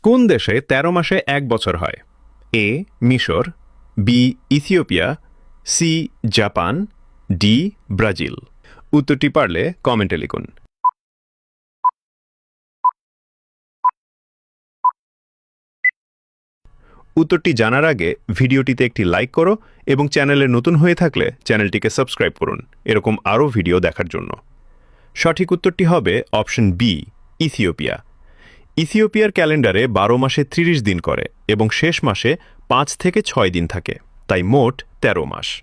কোন দেশে ১৩ মাসে ১ বছর হয়? এ মিশর, B Ethiopia, C Japan, D Brazil. উত্তরটি পারলে কমেন্টে লিখুন। উত্তরটি জানার আগে ভিডিওটিতে একটি লাইক করো এবং চ্যানেলে নতুন হয়ে থাকলে চ্যানেলটিকে সাবস্ক্রাইব করুন এরকম আরও ভিডিও দেখার জন্য। সঠিক উত্তরটি হবে অপশন বি ইথিওপিয়া। ইথিওপিয়ার ক্যালেন্ডারে ১২ মাসে ৩০ দিন করে এবং শেষ মাসে ৫ থেকে ৬ দিন থাকে, তাই মোট ১৩ মাস।